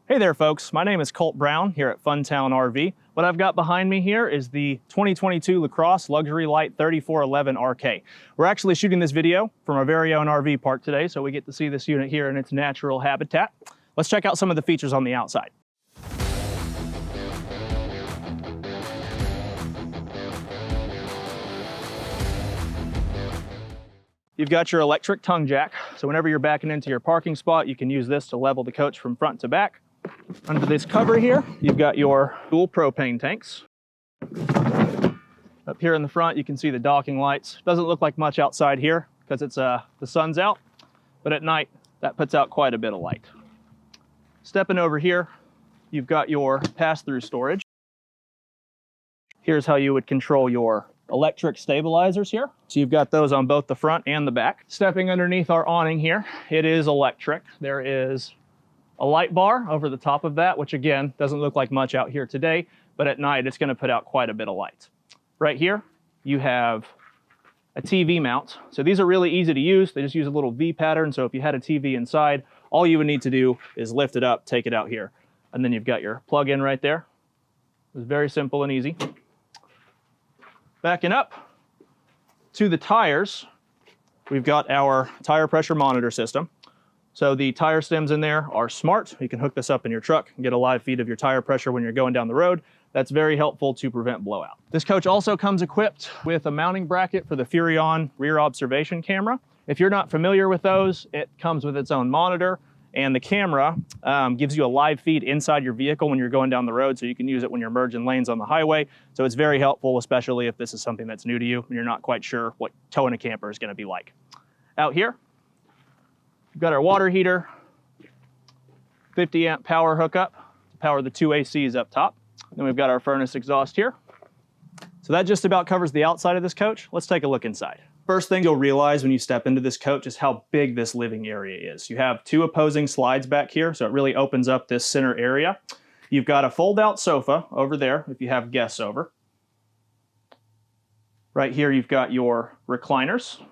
Hey there folks, my name is Colt Brown here at Funtown RV. What I've got behind me here is the 2022 Lacrosse Luxury Light 3411RK. We're actually shooting this video from our very own RV park today, so we get to see this unit here in its natural habitat. Let's check out some of the features on the outside. You've got your electric tongue jack, so whenever you're backing into your parking spot, you can use this to level the coach from front to back. Under this cover here, you've got your dual propane tanks. Up here in the front, you can see the docking lights. Doesn't look like much outside here because it's the sun's out, but at night, that puts out quite a bit of light. Stepping over here, you've got your pass-through storage. Here's how you would control your electric stabilizers here. So you've got those on both the front and the back. Stepping underneath our awning here, it is electric. There is a light bar over the top of that, which again, doesn't look like much out here today, but at night it's gonna put out quite a bit of light. Right here, you have a TV mount. So these are really easy to use. They just use a little V pattern. So if you had a TV inside, all you would need to do is lift it up, take it out here. And then you've got your plug-in right there. It's very simple and easy. Backing up to the tires, we've got our tire pressure monitor system. So the tire stems in there are smart. You can hook this up in your truck and get a live feed of your tire pressure when you're going down the road. That's very helpful to prevent blowout. This coach also comes equipped with a mounting bracket for the Furion rear observation camera. If you're not familiar with those, it comes with its own monitor, and the camera gives you a live feed inside your vehicle when you're going down the road, so you can use it when you're merging lanes on the highway. So it's very helpful, especially if this is something that's new to you and you're not quite sure what towing a camper is gonna be like. Out here, we've got our water heater, 50 amp power hookup to power the two ACs up top. Then we've got our furnace exhaust here. So that just about covers the outside of this coach. Let's take a look inside. First thing you'll realize when you step into this coach is how big this living area is. You have two opposing slides back here, so it really opens up this center area. You've got a fold-out sofa over there if you have guests over. Right here you've got your recliners.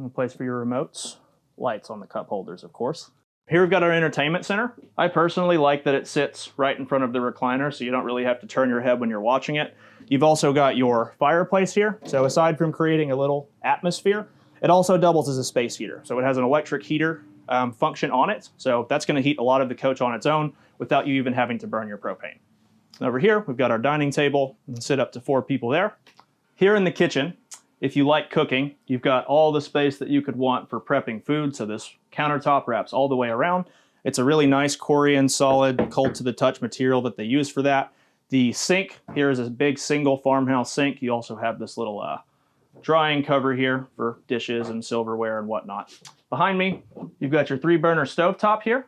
A place for your remotes. Lights on the cup holders, of course. Here we've got our entertainment center. I personally like that it sits right in front of the recliner, so you don't really have to turn your head when you're watching it. You've also got your fireplace here. So aside from creating a little atmosphere, it also doubles as a space heater. So it has an electric heater function on it. So that's gonna heat a lot of the coach on its own without you even having to burn your propane. Over here, we've got our dining table. You can sit up to 4 people there. Here in the kitchen, if you like cooking, you've got all the space that you could want for prepping food. So this countertop wraps all the way around. It's a really nice Corian solid cold to the touch material that they use for that. The sink here is a big single farmhouse sink. You also have this little drying cover here for dishes and silverware and whatnot. Behind me, you've got your 3-burner stovetop here.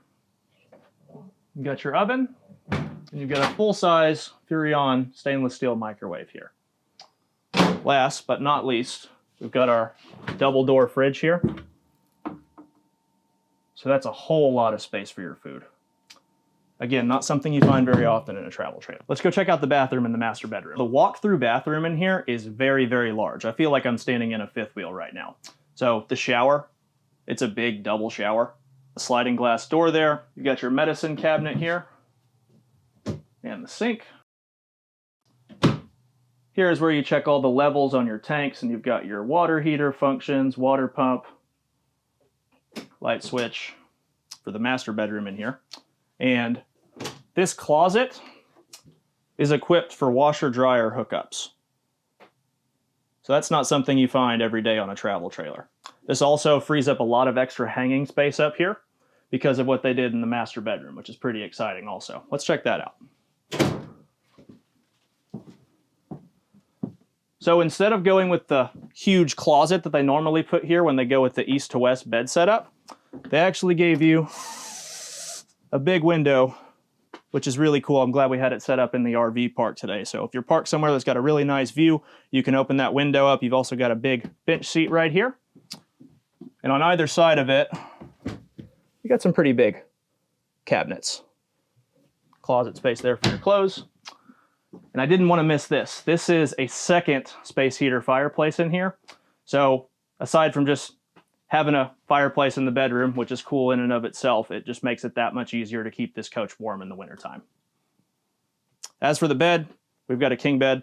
You've got your oven, and you've got a full-size Furion stainless steel microwave here. Last but not least, we've got our double door fridge here. So that's a whole lot of space for your food. Again, not something you find very often in a travel trailer. Let's go check out the bathroom in the master bedroom. The walk-through bathroom in here is very, very large. I feel like I'm standing in a fifth wheel right now. So the shower, it's a big double shower. A sliding glass door there. You got your medicine cabinet here and the sink. Here's where you check all the levels on your tanks, and you've got your water heater functions, water pump, light switch for the master bedroom in here. And this closet is equipped for washer dryer hookups. So that's not something you find every day on a travel trailer. This also frees up a lot of extra hanging space up here because of what they did in the master bedroom, which is pretty exciting also. Let's check that out. So instead of going with the huge closet that they normally put here when they go with the east to west bed setup, they actually gave you a big window, which is really cool. I'm glad we had it set up in the RV park today. So if you're parked somewhere that's got a really nice view, you can open that window up. You've also got a big bench seat right here. And on either side of it, you got some pretty big cabinets. Closet space there for your clothes. And I didn't want to miss this. This is a second space heater fireplace in here. So aside from just having a fireplace in the bedroom, which is cool in and of itself, it just makes it that much easier to keep this coach warm in the wintertime. As for the bed, we've got a king bed.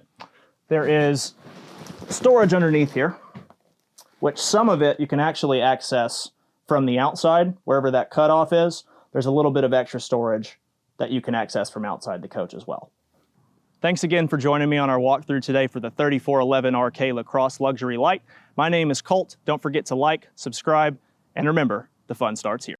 There is storage underneath here, which some of it you can actually access from the outside, wherever that cutoff is. There's a little bit of extra storage that you can access from outside the coach as well. Thanks again for joining me on our walkthrough today for the 3411RK Lacrosse Luxury Light. My name is Colt. Don't forget to like, subscribe, and remember, the fun starts here.